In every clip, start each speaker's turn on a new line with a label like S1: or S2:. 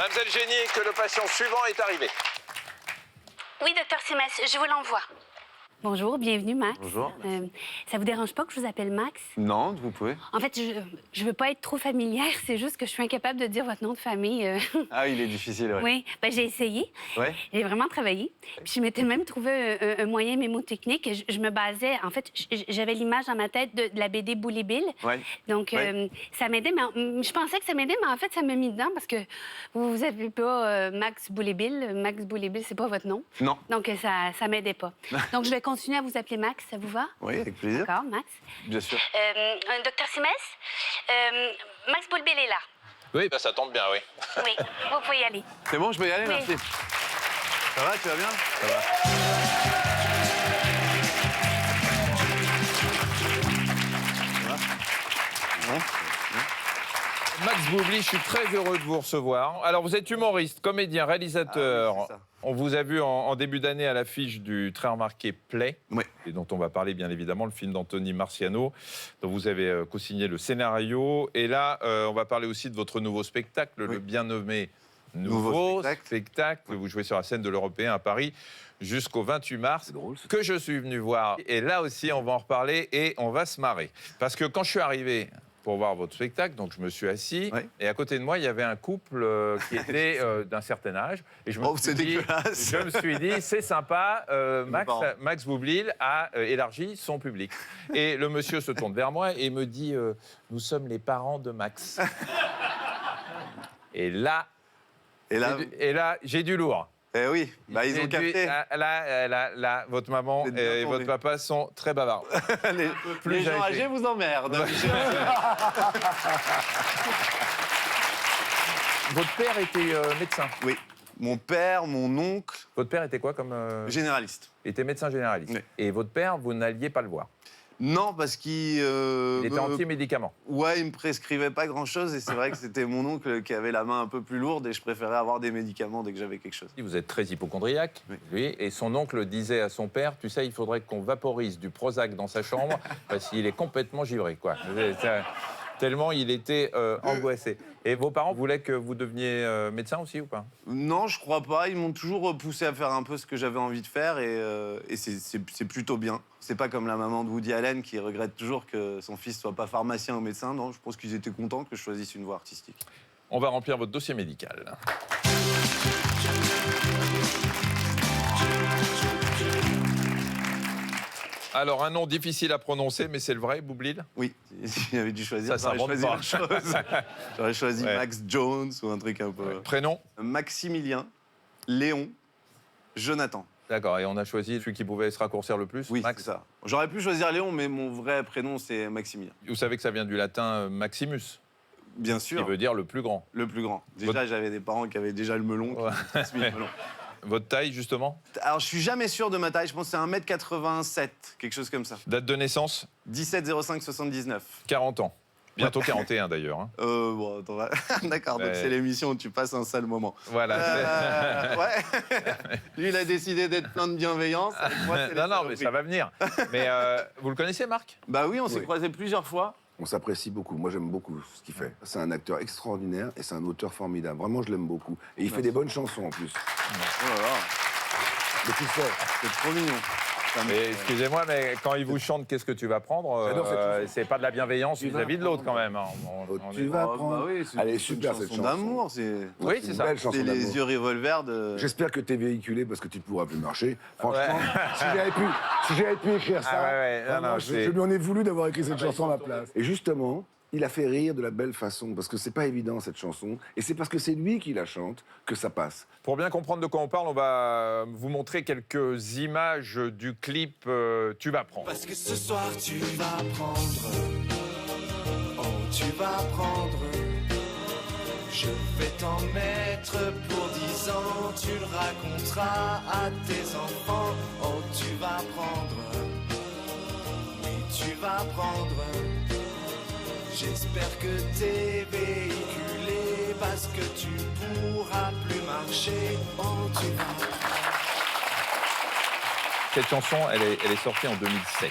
S1: Mademoiselle Génier, que le patient suivant est arrivé.
S2: Oui, docteur Simès, je vous l'envoie. Bonjour, bienvenue Max.
S3: Bonjour.
S2: Ça vous dérange pas que je vous appelle Max?
S3: Non, vous pouvez.
S2: En fait, je veux pas être trop familière, c'est juste que je suis incapable de dire votre nom de famille.
S3: Ah, il est difficile, ouais.
S2: Oui, ben, j'ai essayé.
S3: Ouais.
S2: J'ai vraiment travaillé. Puis je m'étais même trouvé un moyen mémotechnique. Je me basais, en fait, j'avais l'image dans ma tête de la BD Bully Bill.
S3: Ouais.
S2: Donc,
S3: Ouais.
S2: ça m'aidait, mais je pensais que ça m'aidait, mais en fait, ça m'a mis dedans parce que vous n'avez pas Max Bully Bill. Max Bully Bill, c'est pas votre nom.
S3: Non.
S2: Donc, ça m'aidait pas. Donc, je vais continuer à vous appeler Max, ça vous va?
S3: Oui, avec plaisir.
S2: D'accord, Max.
S3: Bien sûr.
S2: Docteur Simès, Max Bully Bill est là.
S1: Oui, ça tombe bien, oui.
S2: Oui, vous pouvez y aller.
S3: C'est bon, je peux y aller,
S2: Oui.
S3: merci. Ça va, tu vas bien? Ça va.
S1: Max Boublil, je suis très heureux de vous recevoir. Alors, vous êtes humoriste, comédien, réalisateur.
S3: Ah oui, c'est ça.
S1: On vous a vu en début d'année à l'affiche du très remarqué Play,
S3: Oui.
S1: et dont on va parler bien évidemment, le film d'Anthony Marciano, dont vous avez co-signé le scénario. Et là, on va parler aussi de votre nouveau spectacle,
S3: Oui.
S1: le bien nommé
S3: Nouveau
S1: spectacle. Vous jouez sur la scène de l'Européen à Paris jusqu'au 28 mars, que je suis venu voir. Et là aussi, on va en reparler et on va se marrer. Parce que quand je suis arrivé pour voir votre spectacle, donc je me suis assis,
S3: Oui.
S1: et à côté de moi, il y avait un couple qui était d'un certain âge. Et je me suis
S3: c'est
S1: dit,
S3: dégueulasse.
S1: je me suis dit, c'est sympa, Max Boublil a élargi son public. Et le monsieur se tourne vers moi et me dit, nous sommes les parents de Max. Et là,
S3: Et là,
S1: j'ai du lourd.
S3: eh oui, bah, ils ont
S1: J'ai dû-
S3: capté.
S1: Là, votre maman
S3: Vous êtes bien
S1: et
S3: tombé.
S1: votre papa sont très bavards.
S3: Les gens
S1: âgés.
S3: âgés vous emmerdent.
S1: Votre père était médecin.
S3: Oui. Mon père, mon oncle,
S1: Votre père était quoi comme
S3: généraliste.
S1: Il était médecin généraliste.
S3: Oui.
S1: Et votre père, vous n'alliez pas le voir.
S3: Non, parce qu'il...
S1: Il était anti-médicaments.
S3: Ouais, il me prescrivait pas grand-chose et c'est vrai que c'était mon oncle qui avait la main un peu plus lourde et je préférais avoir des médicaments dès que j'avais quelque chose.
S1: Vous êtes très hypochondriaque,
S3: Oui.
S1: lui, et son oncle disait à son père, tu sais, il faudrait qu'on vaporise du Prozac dans sa chambre parce qu'il est complètement givré, quoi. Tellement il était angoissé. Et vos parents voulaient que vous deveniez médecin aussi ou pas?
S3: Non, je crois pas. Ils m'ont toujours poussé à faire un peu ce que j'avais envie de faire et c'est plutôt bien. C'est pas comme la maman de Woody Allen qui regrette toujours que son fils soit pas pharmacien ou médecin. Non, je pense qu'ils étaient contents que je choisisse une voie artistique.
S1: On va remplir votre dossier médical. Alors, un nom difficile à prononcer, mais c'est le vrai, Boublil?
S3: Oui, si j'avais dû choisir,
S1: Ça
S3: j'aurais
S1: s'invente
S3: choisi
S1: pas.
S3: autre chose. J'aurais choisi
S1: Ouais.
S3: Max Jones ou un truc un peu...
S1: Prénom?
S3: Maximilien, Léon, Jonathan.
S1: D'accord, et on a choisi celui qui pouvait se raccourcir le plus,
S3: Oui,
S1: Max.
S3: c'est ça. J'aurais pu choisir Léon, mais mon vrai prénom, c'est Maximilien.
S1: Vous savez que ça vient du latin Maximus,
S3: Bien
S1: qui
S3: sûr,
S1: veut dire le plus grand.
S3: le plus grand. Déjà, j'avais des parents qui avaient déjà le melon, qui
S1: Ouais.
S3: m'ont transmis le melon.
S1: Votre taille, justement?
S3: Alors, je suis jamais sûr de ma taille. Je pense que c'est 1m87, quelque chose comme ça.
S1: Date de naissance?
S3: 17,05,79.
S1: 40 ans. Bientôt 41 d'ailleurs. Hein.
S3: Bon, attends, d'accord, donc
S1: Ouais.
S3: c'est l'émission où tu passes un sale moment.
S1: Voilà.
S3: Ouais. Lui, il a décidé d'être plein de bienveillance. Avec moi, c'est les
S1: Non, mais
S3: saloperies.
S1: ça va venir. Mais vous le connaissez, Marc?
S3: Bah oui, on s'est
S4: Oui.
S3: croisés plusieurs fois.
S4: On s'apprécie beaucoup. Moi, j'aime beaucoup ce qu'il fait. C'est un acteur extraordinaire et c'est un auteur formidable. Vraiment, je l'aime beaucoup. Et il fait des bonnes chansons en plus.
S3: Oh là là,
S4: Mais tu sais,
S3: c'est trop mignon. Ça me-
S1: Et excusez-moi, mais quand il vous chante Qu'est-ce que tu vas prendre
S4: J'adore cette chanson.
S1: c'est pas de la bienveillance
S4: Tu vas
S1: vis-à-vis de l'autre quand
S4: prendre.
S1: même. Hein. On
S4: tu
S1: est-
S4: vas
S3: Oh,
S4: prendre.
S3: bah oui, c'est
S4: Elle est
S3: une
S4: super cette
S3: chanson
S4: chanson.
S3: d'amour. C'est
S1: Oui, c'est
S4: une
S1: ça.
S4: belle chanson
S3: c'est les
S4: d'amour.
S3: yeux revolver de.
S4: J'espère que t'es véhiculé parce que tu ne pourras plus marcher. Franchement, si j'avais pu écrire ça,
S1: Ah ouais, non,
S4: vraiment,
S1: non,
S4: je
S1: c'est-
S4: lui en ai voulu d'avoir écrit cette chanson à ma place. Et justement, il a fait rire de la belle façon parce que c'est pas évident cette chanson. Et c'est parce que c'est lui qui la chante que ça passe.
S1: Pour bien comprendre de quoi on parle, on va vous montrer quelques images du clip Tu vas prendre.
S5: Parce que ce soir tu vas prendre, oh tu vas prendre, je vais t'en mettre pour 10 ans, tu le raconteras à tes enfants, oh tu vas prendre, oui tu vas prendre, j'espère que t'es véhiculé parce que tu pourras plus marcher, oh tu vas.
S1: Cette chanson, elle est sortie en 2007.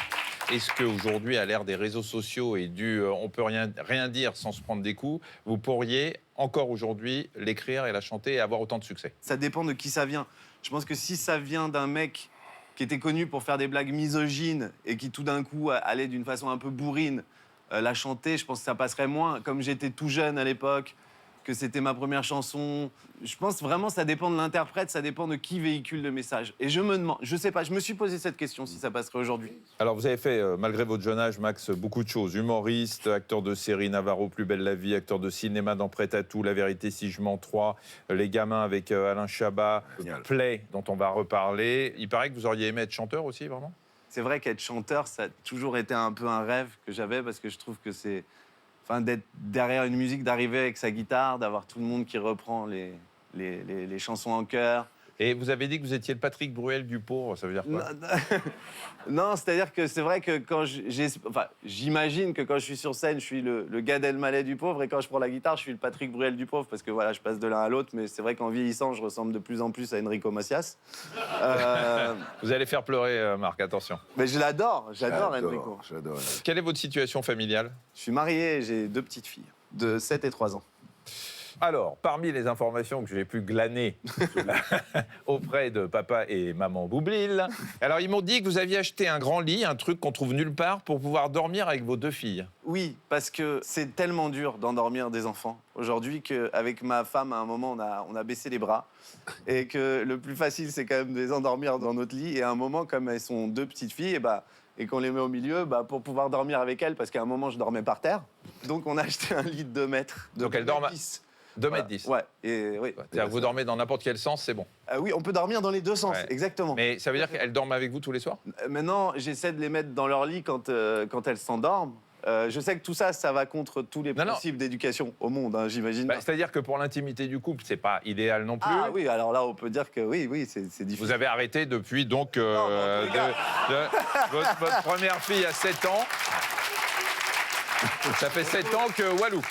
S1: est-ce qu'aujourd'hui, à l'ère des réseaux sociaux et on peut rien dire sans se prendre des coups, vous pourriez encore aujourd'hui l'écrire et la chanter et avoir autant de succès?
S3: Ça dépend de qui ça vient. Je pense que si ça vient d'un mec qui était connu pour faire des blagues misogynes et qui tout d'un coup allait d'une façon un peu bourrine la chanter, je pense que ça passerait moins. Comme j'étais tout jeune à l'époque, que c'était ma première chanson, je pense vraiment ça dépend de l'interprète, ça dépend de qui véhicule le message. Et je me demande, je sais pas, je me suis posé cette question si ça passerait aujourd'hui.
S1: Alors, vous avez fait, malgré votre jeune âge, Max, beaucoup de choses. Humoriste, acteur de série Navarro, Plus belle la vie, acteur de cinéma dans Prêt à tout, La vérité si je mens 3, Les gamins avec Alain Chabat,
S4: Génial.
S1: Play, dont on va reparler. Il paraît que vous auriez aimé être chanteur aussi, vraiment?
S3: C'est vrai qu'être chanteur, ça a toujours été un peu un rêve que j'avais parce que je trouve que c'est... Enfin, d'être derrière une musique, d'arriver avec sa guitare, d'avoir tout le monde qui reprend les chansons en chœur.
S1: Et vous avez dit que vous étiez le Patrick Bruel du pauvre, ça veut dire quoi?
S3: Non, c'est-à-dire que c'est vrai que quand j'imagine que quand je suis sur scène, je suis le Gad Elmaleh du pauvre, et quand je prends la guitare, je suis le Patrick Bruel du pauvre, parce que voilà, je passe de l'un à l'autre, mais c'est vrai qu'en vieillissant, je ressemble de plus en plus à Enrico Macias.
S1: Vous allez faire pleurer, Marc, attention.
S3: Mais j'adore Enrico.
S4: J'adore.
S1: Quelle est votre situation familiale?
S3: Je suis marié et j'ai 2 petites filles, de 7 et 3 ans.
S1: Alors, parmi les informations que j'ai pu glaner auprès de papa et maman Boublil, alors ils m'ont dit que vous aviez acheté un grand lit, un truc qu'on trouve nulle part, pour pouvoir dormir avec vos 2 filles.
S3: Oui, parce que c'est tellement dur d'endormir des enfants aujourd'hui qu'avec ma femme, à un moment, on a baissé les bras. Et que le plus facile, c'est quand même de les endormir dans notre lit. Et à un moment, comme elles sont 2 petites filles, et qu'on les met au milieu, pour pouvoir dormir avec elles, parce qu'à un moment, je dormais par terre. Donc, on a acheté un lit de 2 mètres.
S1: Donc, elles dorment 2,10
S3: Voilà.
S1: m.
S3: Ouais, et oui.
S1: C'est-à-dire que vous dormez dans n'importe quel sens, c'est bon.
S3: Oui, on peut dormir dans les 2 sens,
S1: Ouais.
S3: exactement.
S1: Mais ça veut dire qu'elles dorment avec vous tous les soirs?
S3: Maintenant, j'essaie de les mettre dans leur lit quand elles s'endorment. Je sais que tout ça, ça va contre tous les principes d'éducation au monde, hein, j'imagine.
S1: C'est-à-dire que pour l'intimité du couple, c'est pas idéal non plus.
S3: Ah oui, alors là, on peut dire que oui, c'est difficile.
S1: Vous avez arrêté depuis donc
S3: Non,
S1: votre première fille a 7 ans. Ça fait 7 ans que Walou.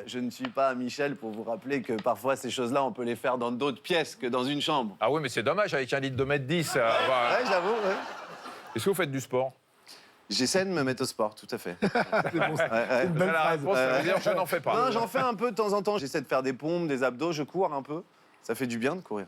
S3: Je ne suis pas Michel pour vous rappeler que parfois, ces choses-là, on peut les faire dans d'autres pièces que dans une chambre.
S1: Ah oui, mais c'est dommage avec un lit de 2,10 m.
S3: Ouais, j'avoue, ouais.
S1: Est-ce que vous faites du sport?
S3: J'essaie de me mettre au sport, tout à fait.
S4: C'est bon, ça.
S3: Ouais.
S4: Une belle
S1: La
S4: phrase.
S1: réponse, ça veut dire je n'en fais pas.
S3: Non, j'en fais un peu de temps en temps. J'essaie de faire des pompes, des abdos, je cours un peu. Ça fait du bien de courir.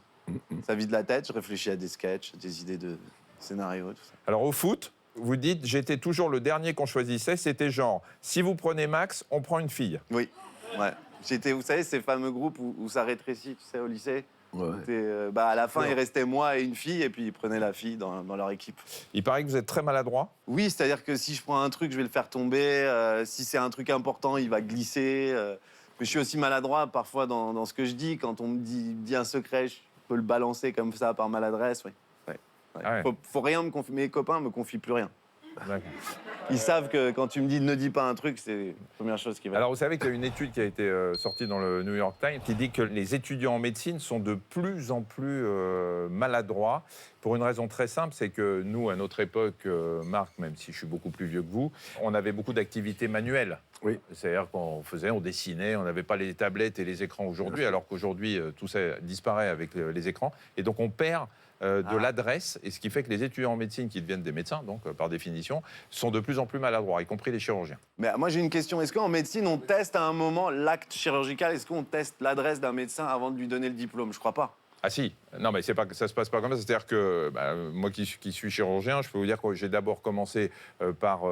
S3: Ça vide la tête, je réfléchis à des sketchs, des idées de scénarios, tout ça.
S1: Alors au foot, vous dites j'étais toujours le dernier qu'on choisissait. C'était genre, si vous prenez Max, on prend une fille.
S3: Oui, ouais. J'étais, vous savez, ces fameux groupes où ça rétrécit, tu sais, au lycée.
S4: Ouais.
S3: À la fin, il restait moi et une fille, et puis ils prenaient la fille dans leur équipe.
S1: Il paraît que vous êtes très maladroit.
S3: Oui, c'est-à-dire que si je prends un truc, je vais le faire tomber. Si c'est un truc important, il va glisser. Mais je suis aussi maladroit parfois dans ce que je dis. Quand on me dit un secret, je peux le balancer comme ça par maladresse. Oui. Ouais.
S1: Ah ouais.
S3: Faut rien me confier. Mes copains me confient plus rien.
S1: D'accord.
S3: Ils savent que quand tu me dis ne dis pas un truc, c'est la première chose qui va.
S1: Alors vous savez qu'il y a une étude qui a été sortie dans le New York Times qui dit que les étudiants en médecine sont de plus en plus maladroits pour une raison très simple, c'est que nous, à notre époque, Marc, même si je suis beaucoup plus vieux que vous, on avait beaucoup d'activités manuelles.
S4: Oui.
S1: C'est-à-dire qu'on dessinait, on n'avait pas les tablettes et les écrans aujourd'hui, alors qu'aujourd'hui, tout ça disparaît avec les écrans. Et donc on perd de l'adresse, et ce qui fait que les étudiants en médecine qui deviennent des médecins, donc par définition, sont de plus en plus maladroits, y compris les chirurgiens.
S3: Mais moi j'ai une question. Est-ce qu'en médecine on teste à un moment l'acte chirurgical? Est-ce qu'on teste l'adresse d'un médecin avant de lui donner le diplôme? Je crois pas.
S1: Ah si, non mais c'est pas, ça se passe pas comme ça, c'est-à-dire que moi qui suis chirurgien, je peux vous dire que j'ai d'abord commencé par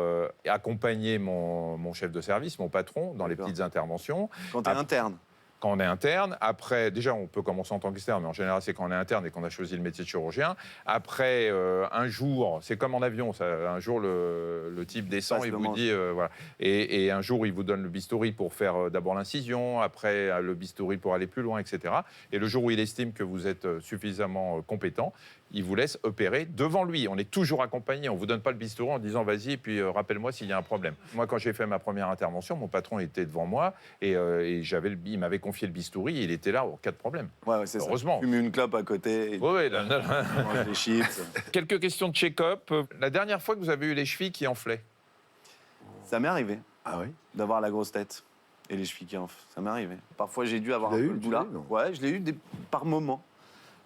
S1: accompagner mon chef de service, mon patron, dans les
S3: D'accord.
S1: petites interventions.
S3: Quand t'es interne.
S1: Quand on est interne, après, déjà, on peut commencer en tant qu'externe, mais en général, c'est quand on est interne et qu'on a choisi le métier de chirurgien. Après, un jour, c'est comme en avion, ça, un jour, le type descend
S3: Passe
S1: et
S3: le
S1: vous
S3: manche.
S1: dit, voilà. Et un jour, il vous donne le bistouri pour faire d'abord l'incision, après le bistouri pour aller plus loin, etc. Et le jour où il estime que vous êtes suffisamment compétent, il vous laisse opérer devant lui. On est toujours accompagné, on ne vous donne pas le bistouri en disant, vas-y, et puis rappelle-moi s'il y a un problème. Moi, quand j'ai fait ma première intervention, mon patron était devant moi et il m'avait confié le bistouri et il était là en cas de problème.
S3: Ouais, c'est ça.
S1: Heureusement.
S3: Fume une clope à côté, et
S1: Oui,
S3: mange des chips.
S1: Quelques questions de check-up. La dernière fois que vous avez eu les chevilles qui enflaient?
S3: Ça m'est arrivé
S4: Ah oui.
S3: d'avoir la grosse tête et les chevilles qui enflent. Ça m'est arrivé. Parfois j'ai dû avoir
S4: Tu
S3: un
S4: l'as
S3: peu
S4: eu,
S3: le
S4: tu
S3: boulard.
S4: l'as eu, non
S3: Ouais, je l'ai eu par moments.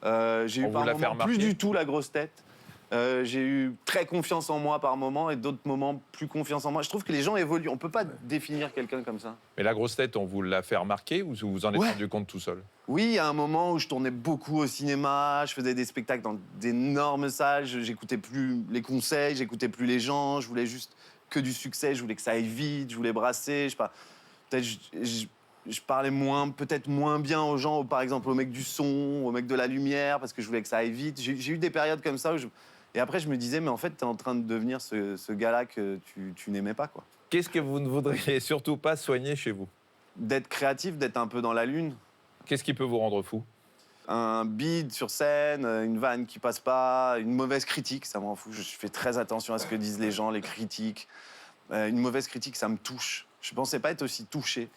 S3: J'ai
S1: On
S3: eu
S1: vous
S3: par
S1: l'a fait
S3: moments plus
S1: remarquer?
S3: du tout la grosse tête. J'ai eu très confiance en moi par moments et d'autres moments plus confiance en moi. Je trouve que les gens évoluent. On peut pas définir quelqu'un comme ça.
S1: Mais la grosse tête, on vous l'a fait remarquer ou vous vous en êtes
S3: Ouais.
S1: rendu compte tout seul?
S3: Oui, il y a un moment où je tournais beaucoup au cinéma, je faisais des spectacles dans d'énormes salles, j'écoutais plus les conseils, j'écoutais plus les gens, je voulais juste que du succès, je voulais que ça aille vite, je voulais brasser, je sais pas. Peut-être je parlais peut-être moins bien aux gens, par exemple aux mecs du son, aux mecs de la lumière, parce que je voulais que ça aille vite. J'ai eu des périodes comme ça et après je me disais, mais en fait, t'es en train de devenir ce gars-là que tu n'aimais pas, quoi.
S1: Qu'est-ce que vous ne voudriez surtout pas soigner chez vous?
S3: D'être créatif, d'être un peu dans la lune.
S1: Qu'est-ce qui peut vous rendre fou?
S3: Un bide sur scène, une vanne qui passe pas, une mauvaise critique, ça m'en fout. Je fais très attention à ce que disent les gens, les critiques. Une mauvaise critique, ça me touche. Je pensais pas être aussi touché.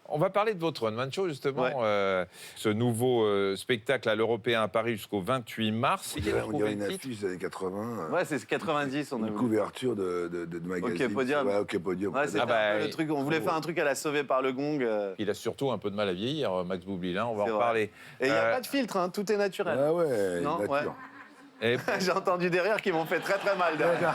S1: On va parler de votre One Man Show, justement.
S3: Ouais.
S1: Ce nouveau spectacle à l'Européen à Paris jusqu'au 28 mars.
S4: On dirait une affiche des années 80.
S3: Ouais, c'est 90, on a
S4: Une
S3: voulu.
S4: couverture de magazine.
S3: OK Podium.
S4: Ouais, OK Podium.
S3: Ouais, c'est
S1: bah,
S3: le truc. On voulait faire un truc à la Sauver par le Gong.
S1: Il a surtout un peu de mal à vieillir, Max Boublil, on va
S3: C'est
S1: en
S3: vrai.
S1: parler.
S3: Et il n'y a pas de filtre, hein, tout est naturel.
S4: Ah ouais,
S3: Non,
S4: nature.
S3: ouais.
S1: Et-
S3: J'ai entendu des rires qui m'ont fait très très mal derrière.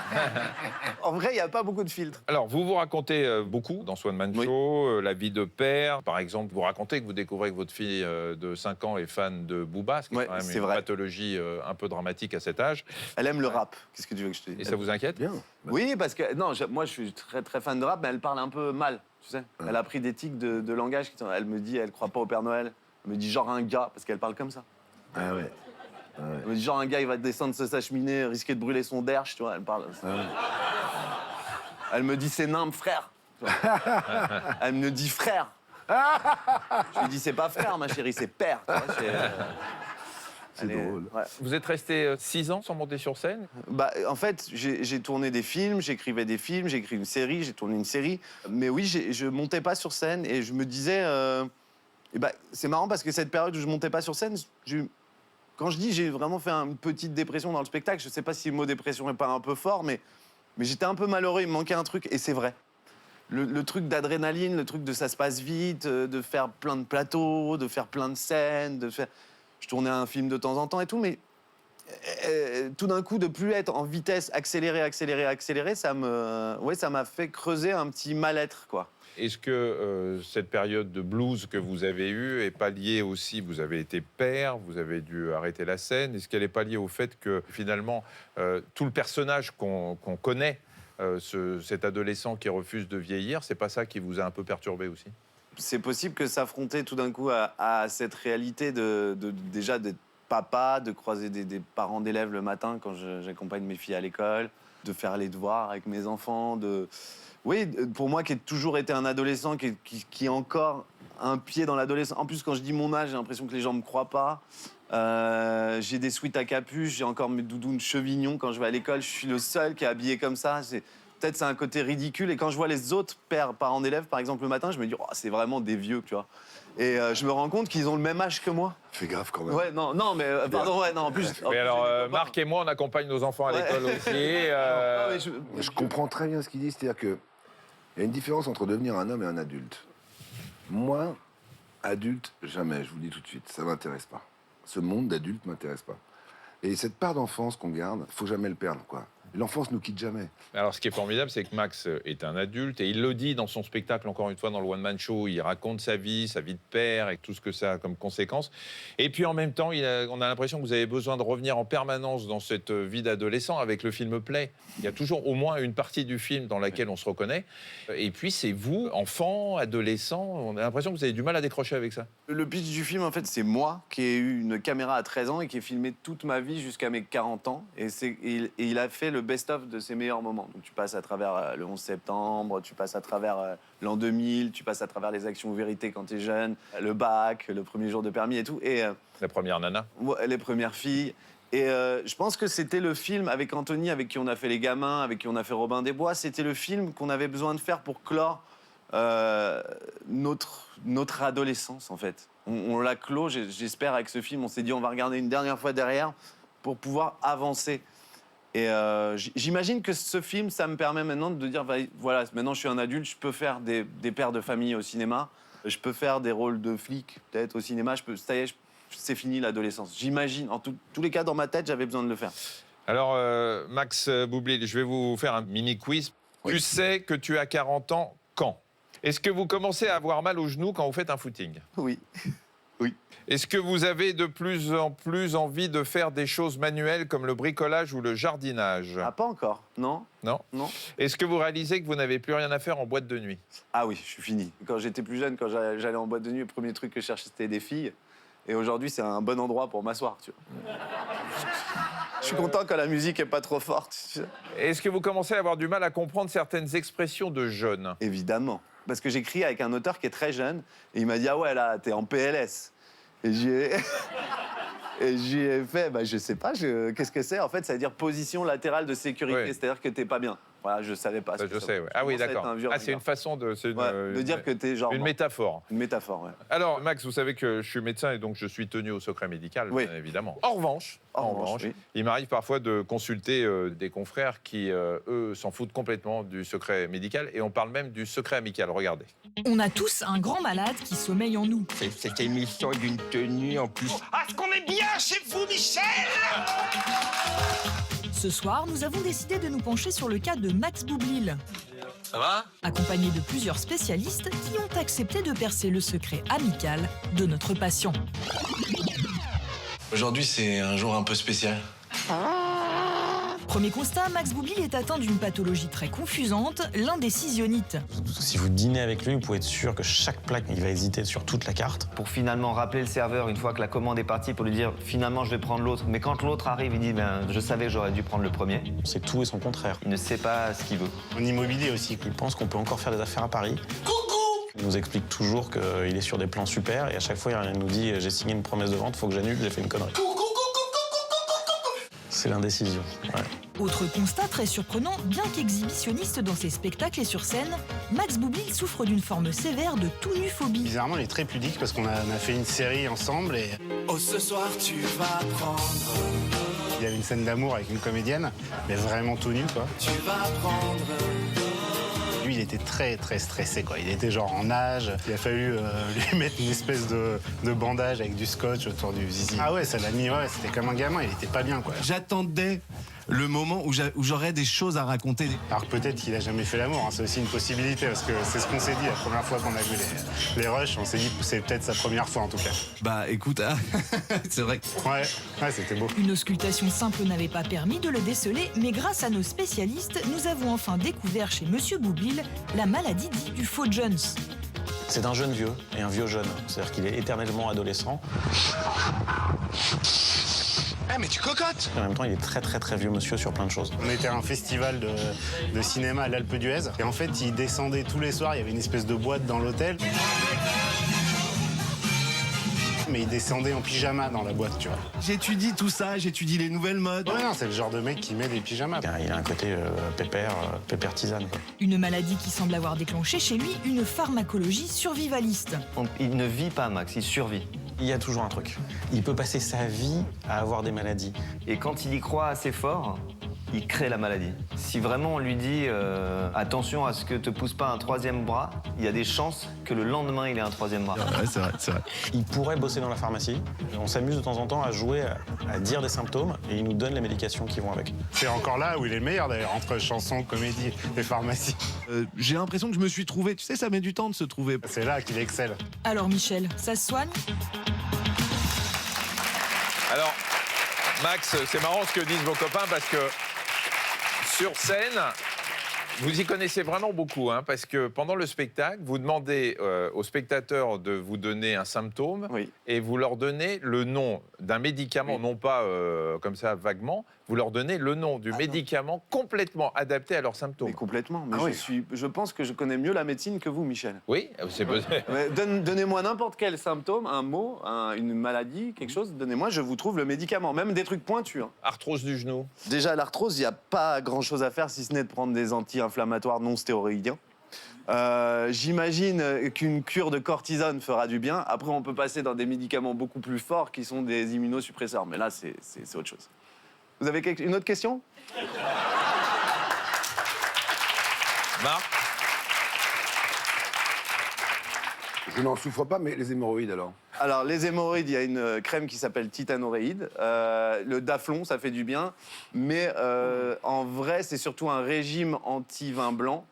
S3: En vrai, il n'y a pas beaucoup de filtres.
S1: Alors, vous vous racontez beaucoup dans ce One Man
S3: Oui.
S1: Show, la vie de père. Par exemple, vous racontez que vous découvrez que votre fille de 5 ans est fan de Booba, ce qui est
S3: Ouais,
S1: quand même
S3: c'est
S1: une
S3: vrai.
S1: pathologie un peu dramatique à cet âge.
S3: Elle aime le rap. Qu'est-ce que tu veux que je te
S1: Et
S3: dise?
S1: ça vous inquiète?
S4: Bien.
S3: Oui, parce que non, moi je suis très très fan de rap, mais elle parle un peu mal, tu sais. Elle a pris des tics de langage. Elle me dit, elle croit pas au Père Noël. Elle me dit genre un gars, parce qu'elle parle comme ça.
S4: Ah ouais.
S3: Elle me dit genre un gars, il va descendre de sa cheminée, risquer de brûler son derche, tu vois. Elle parle. Elle me dit c'est nimbe, frère. Tu vois. Elle me dit frère. Je lui dis c'est pas frère, ma chérie, c'est père. Tu vois,
S4: C'est
S3: elle est-
S4: drôle.
S3: ouais.
S1: Vous êtes resté 6 ans sans monter sur scène?
S3: Bah, en fait, j'ai tourné des films, j'écrivais des films, j'ai écrit une série, j'ai tourné une série. Mais oui, je montais pas sur scène et je me disais... et bah, c'est marrant parce que cette période où je montais pas sur scène, quand je dis j'ai vraiment fait une petite dépression dans le spectacle, je sais pas si le mot dépression est pas un peu fort, mais j'étais un peu malheureux, il me manquait un truc et c'est vrai. Le truc d'adrénaline, le truc de ça se passe vite, de faire plein de plateaux, de faire plein de scènes, Je tournais un film de temps en temps et tout, mais tout d'un coup, de plus être en vitesse accélérée, ça m'a fait creuser un petit mal-être, quoi.
S1: Est-ce que cette période de blues que vous avez eue est pas liée aussi, vous avez été père, vous avez dû arrêter la scène, est-ce qu'elle n'est pas liée au fait que finalement tout le personnage qu'on connaît, cet adolescent qui refuse de vieillir, c'est pas ça qui vous a un peu perturbé aussi?
S3: C'est possible que s'affronter tout d'un coup à cette réalité déjà d'être papa, de croiser des parents d'élèves le matin quand j'accompagne mes filles à l'école, de faire les devoirs avec mes enfants, Oui, pour moi qui ai toujours été un adolescent, qui a encore un pied dans l'adolescence. En plus, quand je dis mon âge, j'ai l'impression que les gens ne me croient pas. J'ai des sweats à capuche, j'ai encore mes doudounes chevignons quand je vais à l'école. Je suis le seul qui est habillé comme ça. Peut-être c'est un côté ridicule. Et quand je vois les autres parents d'élèves, par exemple, le matin, je me dis, oh, c'est vraiment des vieux, tu vois. Et je me rends compte qu'ils ont le même âge que moi.
S4: Fais gaffe quand même.
S3: Ouais, non, mais pardon, ouais, non, en plus.
S1: Mais alors, Marc et moi, on accompagne nos enfants à l'école aussi.
S4: Je comprends très bien ce qu'il dit, c'est-à-dire qu'il y a une différence entre devenir un homme et un adulte. Moi, adulte, jamais, je vous le dis tout de suite, ça m'intéresse pas. Ce monde d'adulte m'intéresse pas. Et cette part d'enfance qu'on garde, faut jamais le perdre, quoi. L'enfance nous quitte jamais.
S1: Alors, ce qui est formidable, c'est que Max est un adulte et il le dit dans son spectacle, encore une fois, dans le One Man Show. Il raconte sa vie de père et tout ce que ça a comme conséquence. Et puis, en même temps, on a l'impression que vous avez besoin de revenir en permanence dans cette vie d'adolescent avec le film Play. Il y a toujours au moins une partie du film dans laquelle on se reconnaît. Et puis, c'est vous, enfant, adolescent. On a l'impression que vous avez du mal à décrocher avec ça.
S3: Le pitch du film, en fait, c'est moi qui ai eu une caméra à 13 ans et qui ai filmé toute ma vie jusqu'à mes 40 ans. Et il a fait le best-of de ses meilleurs moments. Donc, tu passes à travers le 11 septembre, tu passes à travers l'an 2000, tu passes à travers les actions ou vérités quand tu es jeune, le bac, le premier jour de permis et tout. Et
S1: La première nana.
S3: les premières filles. Et je pense que c'était le film avec Anthony, avec qui on a fait Les Gamins, avec qui on a fait Robin des Bois. C'était le film qu'on avait besoin de faire pour clore notre adolescence, en fait. On l'a clos, j'espère, avec ce film. On s'est dit, on va regarder une dernière fois derrière pour pouvoir avancer. Et j'imagine que ce film, ça me permet maintenant de dire, voilà, maintenant je suis un adulte, je peux faire des pères de famille au cinéma, je peux faire des rôles de flic, peut-être au cinéma, ça y est, c'est fini l'adolescence. J'imagine, en tous les cas, dans ma tête, j'avais besoin de le faire.
S1: Alors, Max Boublil, je vais vous faire un mini-quiz.
S4: Oui.
S1: Tu sais que tu as 40 ans quand? Est-ce que vous commencez à avoir mal aux genoux quand vous faites un footing?
S3: Oui.
S1: Est-ce que vous avez de plus en plus envie de faire des choses manuelles comme le bricolage ou le jardinage?
S3: Ah, pas encore. Non.
S1: Non. Est-ce que vous réalisez que vous n'avez plus rien à faire en boîte de nuit?
S3: Ah oui, je suis fini. Quand j'étais plus jeune, quand j'allais en boîte de nuit, le premier truc que je cherchais, c'était des filles. Et aujourd'hui, c'est un bon endroit pour m'asseoir, tu vois. Je suis content quand la musique est pas trop forte. Tu sais.
S1: Est-ce que vous commencez à avoir du mal à comprendre certaines expressions de jeunes?
S3: Évidemment. Parce que j'écris avec un auteur qui est très jeune. Et il m'a dit, ah ouais, là, t'es en PLS. Et j'y ai fait, bah, je sais pas, qu'est-ce que c'est? En fait, ça veut dire position latérale de sécurité.
S1: Oui.
S3: C'est-à-dire que t'es pas bien. Voilà, je savais pas.
S1: Ça, je sais, ouais. Ah oui, d'accord. Ah, c'est une façon de... c'est
S3: de dire que t'es genre...
S1: une métaphore.
S3: Une métaphore, ouais.
S1: Alors, Max, vous savez que je suis médecin et donc je suis tenu au secret médical,
S3: Oui.
S1: bien évidemment. En revanche,
S3: oui.
S1: il m'arrive parfois de consulter des confrères qui, eux, s'en foutent complètement du secret médical et on parle même du secret amical. Regardez.
S6: On a tous un grand malade qui sommeille en nous.
S7: Cette émission d'une tenue en plus.
S5: Ah, ce qu'on est bien chez vous, Michel!
S6: Ce soir, nous avons décidé de nous pencher sur le cas de Max Boublil.
S5: Ça va?
S6: Accompagné de plusieurs spécialistes qui ont accepté de percer le secret amical de notre patient.
S8: Aujourd'hui, c'est un jour un peu spécial.
S6: Premier constat, Max Boublil est atteint d'une pathologie très confusante, l'indécisionnite.
S9: Si vous dînez avec lui, vous pouvez être sûr que chaque plaque, il va hésiter sur toute la carte.
S10: Pour finalement rappeler le serveur une fois que la commande est partie pour lui dire finalement je vais prendre l'autre. Mais quand l'autre arrive, il dit ben, je savais que j'aurais dû prendre le premier.
S9: C'est tout et son contraire.
S10: Il ne sait pas ce qu'il veut.
S8: En immobilier aussi.
S9: Il pense qu'on peut encore faire des affaires à Paris. Il nous explique toujours qu'il est sur des plans super et à chaque fois, il nous dit j'ai signé une promesse de vente, faut que j'annule, j'ai fait une connerie. C'est l'indécision. Ouais.
S6: Autre constat très surprenant, bien qu'exhibitionniste dans ses spectacles et sur scène, Max Boublil souffre d'une forme sévère de tout-nu-phobie.
S8: Bizarrement, il est très pudique parce qu'on a fait une série ensemble et
S5: Oh, ce soir, tu vas prendre.
S8: il y avait une scène d'amour avec une comédienne, mais vraiment tout nu, quoi.
S5: Tu vas prendre.
S8: Lui, il était très, très stressé, quoi. Il était genre en nage. Il a fallu lui mettre une espèce de bandage avec du scotch autour du zizi. Ah ouais, ça l'a mis, ouais, c'était comme un gamin. Il était pas bien, quoi.
S11: J'attendais le moment où j'aurais des choses à raconter.
S8: Alors peut-être qu'il a jamais fait l'amour, hein. C'est aussi une possibilité, parce que c'est ce qu'on s'est dit la première fois qu'on a vu les rushs. On s'est dit que c'est peut-être sa première fois, en tout cas.
S11: Bah écoute, ah, c'est vrai.
S8: Ouais, c'était beau.
S6: Une auscultation simple n'avait pas permis de le déceler, mais grâce à nos spécialistes, nous avons enfin découvert chez Monsieur Boublil la maladie dite du faux Jones.
S9: C'est un jeune vieux et un vieux jeune. C'est-à-dire qu'il est éternellement adolescent.
S11: Ah mais tu cocottes!
S9: Et en même temps, il est très, très, très vieux monsieur sur plein de choses.
S8: On était à un festival de cinéma à l'Alpe d'Huez. Et en fait, il descendait tous les soirs. Il y avait une espèce de boîte dans l'hôtel. Mais il descendait en pyjama dans la boîte, tu vois.
S11: J'étudie tout ça, j'étudie les nouvelles modes.
S8: Ouais, non, c'est le genre de mec qui met des pyjamas.
S9: Il a un côté pépère tisane, quoi.
S6: Une maladie qui semble avoir déclenché chez lui une pharmacologie survivaliste.
S10: Il ne vit pas, Max, il survit.
S9: Il y a toujours un truc. Il peut passer sa vie à avoir des maladies.
S10: Et quand il y croit assez fort, il crée la maladie. Si vraiment on lui dit attention à ce que te pousse pas un troisième bras, il y a des chances que le lendemain il ait un troisième bras.
S11: Ouais, c'est vrai, c'est vrai.
S9: Il pourrait bosser dans la pharmacie. On s'amuse de temps en temps à jouer, à dire des symptômes et il nous donne les médications qui vont avec.
S8: C'est encore là où il est le meilleur, d'ailleurs, entre chansons, comédie et pharmacie.
S11: J'ai l'impression que je me suis trouvé. Tu sais, ça met du temps de se trouver.
S8: C'est là qu'il excelle.
S6: Alors Michel, ça se soigne?
S1: Alors, Max, c'est marrant ce que disent vos copains parce que sur scène, vous y connaissez vraiment beaucoup, hein, parce que pendant le spectacle, vous demandez aux spectateurs de vous donner un symptôme et vous leur donnez le nom d'un médicament, non pas comme ça vaguement, vous leur donnez le nom du médicament complètement adapté à leurs symptômes.
S3: Mais complètement. Mais je pense que je connais mieux la médecine que vous, Michel.
S1: Oui, c'est possible.
S3: Donnez-moi n'importe quel symptôme, un mot, une maladie, quelque chose. Donnez-moi, je vous trouve le médicament. Même des trucs pointus. Hein.
S1: Arthrose du genou.
S3: Déjà, l'arthrose, il n'y a pas grand-chose à faire si ce n'est de prendre des anti-inflammatoires non stéroïdiens. J'imagine qu'une cure de cortisone fera du bien. Après, on peut passer dans des médicaments beaucoup plus forts qui sont des immunosuppresseurs. Mais là, c'est autre chose. Vous avez une autre question?
S1: Marc?
S4: Je n'en souffre pas, mais les hémorroïdes alors?
S3: Alors, les hémorroïdes, il y a une crème qui s'appelle Titanoréide. Le Daflon, ça fait du bien. Mais en vrai, c'est surtout un régime anti-vin blanc.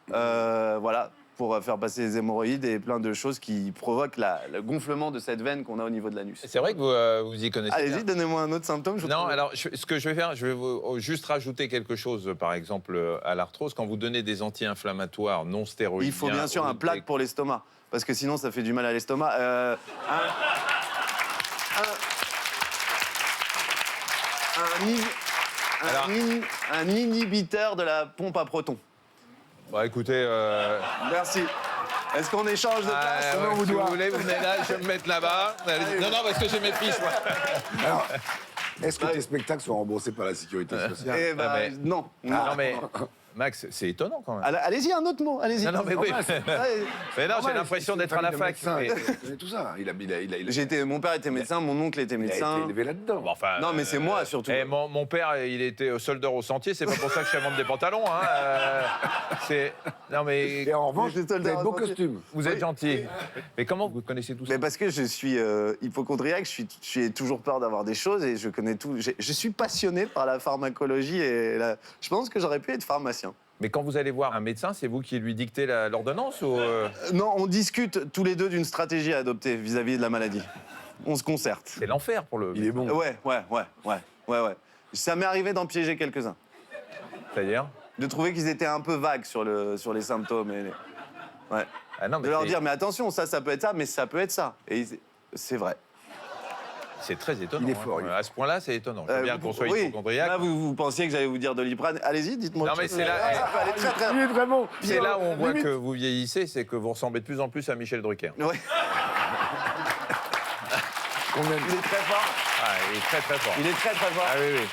S3: Voilà, pour faire passer les hémorroïdes et plein de choses qui provoquent le gonflement de cette veine qu'on a au niveau de l'anus.
S1: C'est vrai que vous y connaissez bien.
S3: Allez-y, donnez-moi un autre symptôme.
S1: Non, alors ce que je vais faire, je vais vous juste rajouter quelque chose, par exemple, à l'arthrose. Quand vous donnez des anti-inflammatoires non stéroïdiens...
S3: Il faut bien sûr un plaque pour l'estomac, parce que sinon ça fait du mal à l'estomac. Un inhibiteur de la pompe à protons.
S1: Bah écoutez...
S3: Merci. Est-ce qu'on échange de place?
S1: Si vous voulez, vous venez là, je vais me mettre là-bas. Non, parce que j'ai mes fiches, moi.
S4: Alors, est-ce que tes spectacles sont remboursés par la sécurité sociale?
S3: Eh ben, non.
S1: Non, mais Max, c'est étonnant quand même.
S3: Allez-y, un autre mot. Allez-y.
S1: Non, mais oui. Mais non, j'ai
S4: Ouais,
S1: l'impression
S4: c'est
S1: d'être
S4: une
S1: à la
S4: famille
S1: fac.
S4: de
S1: mais-
S4: médecins. C'est tout ça.
S3: Mon père était médecin, mon oncle était
S4: Il a
S3: médecin.
S4: été élevé là-dedans.
S1: Bon, enfin,
S3: Non, mais c'est moi surtout.
S1: Mon père, il était soldeur au sentier, c'est pas pour ça que je suis à vendre des pantalons. Hein. Non, mais
S4: Et en revanche,
S3: J'étais
S4: vous avez de beaux
S3: soldat.
S4: costumes.
S1: vous êtes gentil. Mais comment vous connaissez tout ça?
S3: Mais parce que je suis hypocondriaque, j'ai toujours peur d'avoir des choses et je connais tout. Je suis passionné par la pharmacologie et je pense que j'aurais pu être pharmacien.
S1: Mais quand vous allez voir un médecin, c'est vous qui lui dictez l'ordonnance ou
S3: Non, on discute tous les deux d'une stratégie à adopter vis-à-vis de la maladie. On se concerte.
S1: C'est l'enfer pour le.
S4: Il est bon.
S3: Ouais. Ça m'est arrivé d'en piéger quelques-uns.
S1: C'est-à-dire
S3: De trouver qu'ils étaient un peu vagues sur les symptômes. Ouais.
S1: Ah non, mais
S3: De leur
S1: c'est-
S3: dire, mais attention, ça peut être ça, mais ça peut être ça. Et c'est vrai.
S1: c'est très étonnant.
S4: Il est fort,
S1: hein.
S4: il est
S1: À ce point-là, c'est étonnant. Je veux bien qu'on soit
S3: oui.
S1: hypocondriaque.
S3: Là, vous pensiez que j'allais vous dire Doliprane. Allez-y, dites-moi.
S1: Non,
S3: autre
S1: mais
S3: chose.
S1: c'est là-
S3: Ça peut aller très, très
S4: Il est très bon.
S1: C'est là où on voit
S4: Limite.
S1: que vous vieillissez, c'est que vous ressemblez de plus en plus à Michel Drucker.
S3: Ouais.
S4: Qu'on aime.
S3: Il est très fort.
S1: Ah, il est très très fort.
S3: Il est très, très fort.
S1: Ah oui, oui.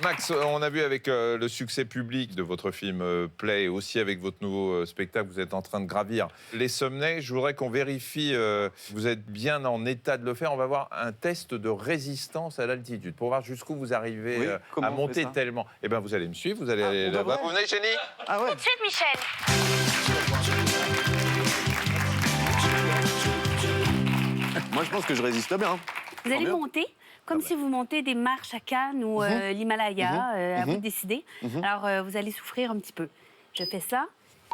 S1: Max, on a vu avec le succès public de votre film Play et aussi avec votre nouveau spectacle, vous êtes en train de gravir les sommets. Je voudrais qu'on vérifie que vous êtes bien en état de le faire. On va voir un test de résistance à l'altitude pour voir jusqu'où vous arrivez
S3: Oui, comment
S1: à
S3: on fait
S1: monter
S3: ça
S1: tellement. Eh bien, vous allez me suivre, vous allez aller
S3: pour de
S1: là-bas.
S3: vrai
S1: Vous venez, Jenny?
S3: Ah ouais.
S2: Tout de suite, Michel.
S3: Moi, je pense que je résiste bien.
S2: Vous allez
S3: bien.
S2: monter comme si vous montez des marches à Cannes ou l'Himalaya, à vous de décider. Alors, vous allez souffrir un petit peu. Je fais ça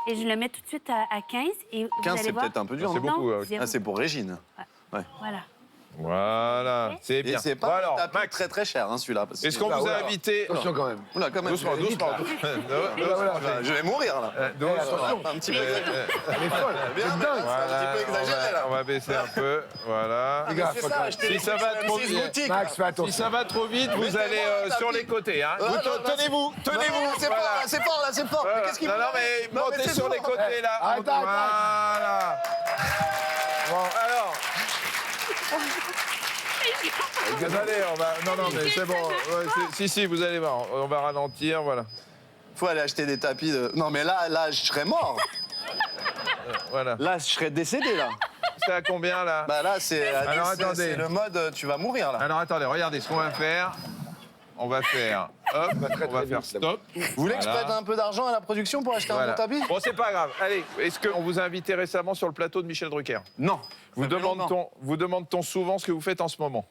S2: et je le mets tout de suite à 15. Et vous
S3: 15,
S2: allez
S3: c'est
S2: voir.
S3: peut-être un peu dur.
S1: C'est
S3: non
S1: beaucoup.
S2: zéro.
S3: Ah, c'est pour Régine.
S2: Voilà.
S1: Voilà, c'est
S3: Et
S1: bien.
S3: c'est
S1: Bon,
S3: pas
S1: alors,
S3: un tapis
S1: Max,
S3: très très cher, hein, celui-là. parce que-
S1: est-ce qu'on vous a invité...
S4: Attention quand même.
S3: Oula, quand même.
S1: Doucement, doucement.
S3: Je vais mourir, là.
S1: Doucement.
S3: Un petit peu.
S4: Elle est folle.
S3: Bien,
S4: C'est
S3: mais
S4: dingue.
S3: c'est un petit peu exagéré, là.
S1: On va baisser un peu, voilà.
S4: Les gars,
S3: C'est
S4: faut
S3: ça,
S4: quand-
S3: acheter
S1: Si
S3: des
S1: ça va
S3: trucs
S1: trop
S3: sur
S1: vite.
S3: M6 boutique.
S4: Max, fais
S1: Si
S4: attention.
S1: ça va trop vite, vous
S3: Mettez-moi
S1: allez
S3: un tapis.
S1: sur les côtés. Hein.
S3: Voilà,
S1: Vous-
S3: là,
S1: tenez-vous, tenez-vous.
S3: C'est fort, là, c'est fort, là, c'est fort.
S1: Voilà.
S3: Qu'est-ce qu'il
S1: Non,
S3: faut
S1: non, mais montez
S3: c'est
S1: sur
S3: fort.
S1: les côtés, là.
S4: Arrête, arrête,
S1: Voilà. Bon, alors. Allez, on va... Non, mais c'est bon. Ouais, si, vous allez voir. On va ralentir, voilà.
S3: Faut aller acheter des tapis de... Non, mais là, je serais mort.
S1: Voilà.
S3: Là, je serais décédé, là.
S1: C'est à combien, là?
S3: Bah là, c'est
S1: attendez.
S3: c'est le mode tu vas mourir, là.
S1: Alors, attendez, regardez ce qu'on va faire. On va faire... Hop, on va faire stop.
S3: Vous voulez que je
S1: Voilà.
S3: prête un peu d'argent à la production pour acheter un
S1: Voilà.
S3: bon tapis?
S1: Bon, c'est pas grave. Allez, est-ce qu'on vous a invité récemment sur le plateau de Michel Drucker?
S3: Non.
S1: Vous demande-t-on souvent ce que vous faites en ce moment?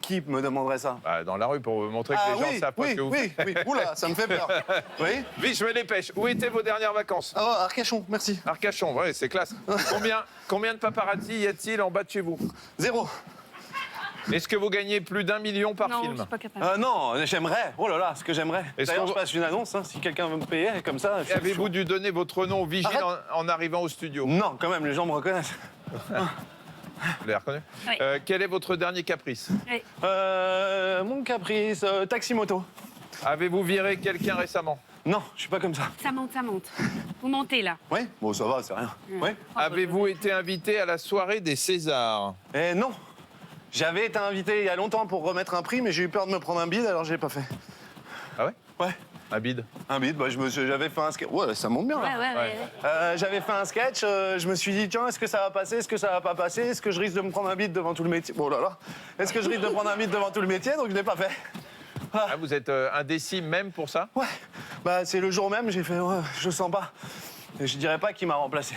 S3: Qui me demanderait ça?
S1: Bah, dans la rue, pour montrer que
S3: Ah
S1: les gens
S3: oui,
S1: savent pas ce
S3: oui,
S1: que vous
S3: oui,
S1: faites.
S3: oui. Oula, ça me fait peur. Oui?
S1: Vite, je me dépêche. Où étaient vos dernières vacances?
S3: Ah, Arcachon, merci.
S1: Arcachon, ouais, c'est classe. Combien de paparazzi y a-t-il en bas de chez vous?
S3: 0.
S1: Est-ce que vous gagnez plus d'1 million par
S2: Non, je
S1: film?
S2: suis pas capable.
S3: Non, j'aimerais. Oh là là, ce que j'aimerais.
S1: Est-ce
S3: D'ailleurs,
S1: qu'on
S3: je
S1: va-
S3: passe une annonce, hein, si quelqu'un veut me payer, comme ça. je suis
S1: Avez-vous
S3: chaud.
S1: dû donner votre nom au vigile
S3: Arrête.
S1: en arrivant au studio?
S3: Non, quand même, les gens me reconnaissent.
S1: Vous l'avez reconnu?
S2: Oui.
S1: Quel est votre dernier caprice?
S2: Oui.
S3: Mon caprice, taxi-moto.
S1: Avez-vous viré quelqu'un récemment?
S3: Non, je suis pas comme ça.
S2: Ça monte, ça monte. Vous montez, là.
S3: Oui? Bon, ça va, c'est rien. Oui?
S1: Avez-vous été invité à la soirée des Césars?
S3: Non. J'avais été invité il y a longtemps pour remettre un prix, mais j'ai eu peur de me prendre un bide, alors je l'ai pas fait.
S1: Ah ouais?
S3: Ouais.
S1: Un bide?
S3: Un bide, bah, j'avais fait un sketch. Ouais, ça monte bien, là.
S2: Ouais.
S3: J'avais fait un sketch, je me suis dit, tiens, est-ce que ça va passer, est-ce que ça va pas passer, est-ce que je risque de me prendre un bide devant tout le métier? Oh là là, est-ce que je risque de prendre un bide devant tout le métier, donc je l'ai pas fait.
S1: Ah, vous êtes indécis même pour ça?
S3: Ouais, bah c'est le jour même, j'ai fait, ouais, je sens pas. Et je dirais pas qui m'a remplacé.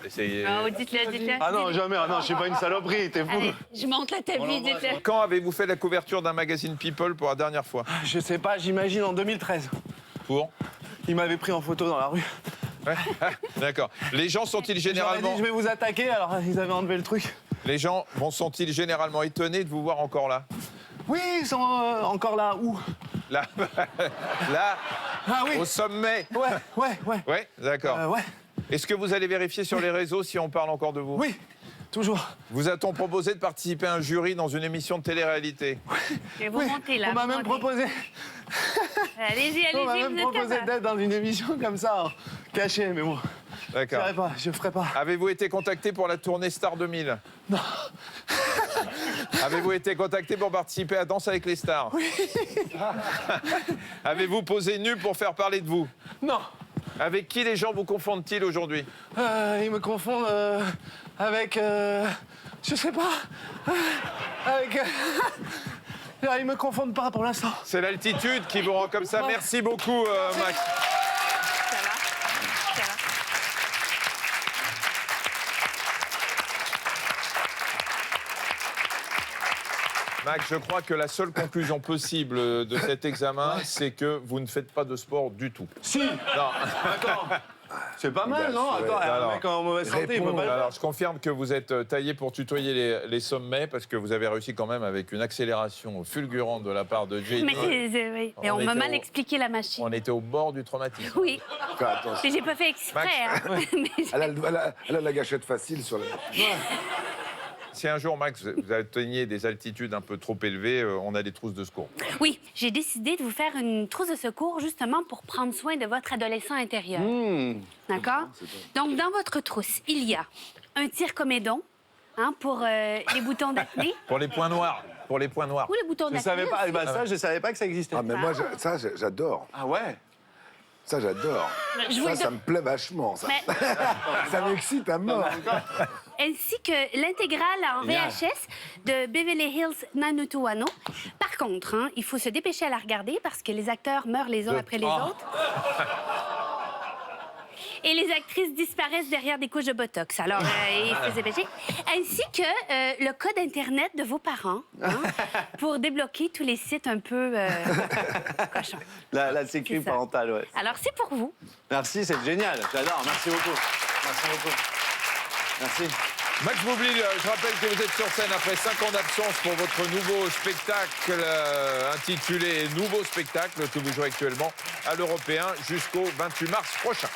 S2: Oh, dites-le, dites-le.
S3: Ah non, jamais, ah non, je suis pas une saloperie, t'es fou.
S2: Allez, je monte la tapis, dites-le.
S1: Quand avez-vous fait la couverture d'un magazine People pour la dernière fois?
S3: Je sais pas, j'imagine en 2013.
S1: Pour?
S3: Il m'avait pris en photo dans la rue.
S1: Ouais. D'accord. Les gens sont-ils généralement...
S3: Dit, je vais vous attaquer, alors ils avaient enlevé le truc.
S1: Les gens sont-ils généralement étonnés de vous voir encore là?
S3: Oui, ils sont encore là, où?
S1: Là, là,
S3: Ah oui.
S1: au sommet.
S3: Ouais.
S1: Ouais, d'accord.
S3: Ouais.
S1: Est-ce que vous allez vérifier sur les réseaux si on parle encore de vous?
S3: Oui, toujours.
S1: Vous a-t-on proposé de participer à un jury dans une émission de télé-réalité?
S2: Et vous montez là.
S3: On m'a
S2: vous
S3: même
S2: montez.
S3: proposé.
S2: Allez-y,
S3: On m'a
S2: allez-y,
S3: même
S2: vous êtes
S3: proposé
S2: capable.
S3: d'être dans une émission comme ça, cachée, mais bon.
S1: D'accord.
S3: Je ferai pas.
S1: Avez-vous été contacté pour la tournée Star 2000?
S3: Non.
S1: Avez-vous été contacté pour participer à Danse avec les stars?
S3: Oui.
S1: Avez-vous posé nu pour faire parler de vous?
S3: Non.
S1: Avec qui les gens vous confondent-ils aujourd'hui?
S3: Ils me confondent avec... je sais pas. Avec... ils me confondent pas pour l'instant.
S1: C'est l'altitude qui vous rend comme ça. Merci beaucoup, Max.
S2: Ça va? Ça va?
S1: Max, je crois que la seule conclusion possible de cet examen, c'est que vous ne faites pas de sport du tout.
S3: Si.
S1: Non.
S3: Attends. C'est pas mal, non? Attends,
S1: alors,
S3: un mec en mauvaise santé, il peut pas le faire.
S1: Alors, je confirme que vous êtes taillé pour tutoyer les sommets parce que vous avez réussi quand même avec une accélération fulgurante de la part de Jay.
S2: Mais oui. Et on m'a mal expliqué la machine.
S1: On était au bord du traumatisme.
S2: Oui.
S4: Fais attention.
S2: Mais j'ai pas fait exprès. Hein. Mais
S4: Elle a la gâchette facile sur la...
S1: Si un jour, Max, vous atteignez des altitudes un peu trop élevées, on a des trousses de secours.
S2: Oui, j'ai décidé de vous faire une trousse de secours justement pour prendre soin de votre adolescent intérieur. D'accord? Donc, dans votre trousse, il y a un tire-comédon pour les boutons d'acné.
S1: Pour les points noirs. Pour les points noirs.
S2: Ou les boutons
S3: Je
S2: d'acné.
S3: savais pas,
S2: aussi.
S3: ça, je savais pas que ça existait.
S4: Ah, mais moi, ça, j'adore.
S3: Ah ouais?
S4: Ça, j'adore.
S2: Je vous le
S4: Ça me plaît vachement, ça.
S2: Mais-
S4: Ça m'excite à mort.
S2: Ainsi que l'intégrale en VHS de Beverly Hills 90210. Par contre, il faut se dépêcher à la regarder parce que les acteurs meurent les uns après les autres. Et les actrices disparaissent derrière des couches de Botox. Alors, il faut se dépêcher. Ainsi que le code Internet de vos parents pour débloquer tous les sites un peu cochons.
S3: La sécu
S2: C'est ça.
S3: parentale, ouais.
S2: Alors, c'est pour vous.
S3: Merci, c'est génial. J'adore, merci beaucoup. Merci beaucoup. Merci.
S1: Max Boublil, je rappelle que vous êtes sur scène après 5 ans d'absence pour votre nouveau spectacle intitulé Nouveau spectacle que vous jouez actuellement à l'Européen jusqu'au 28 mars prochain.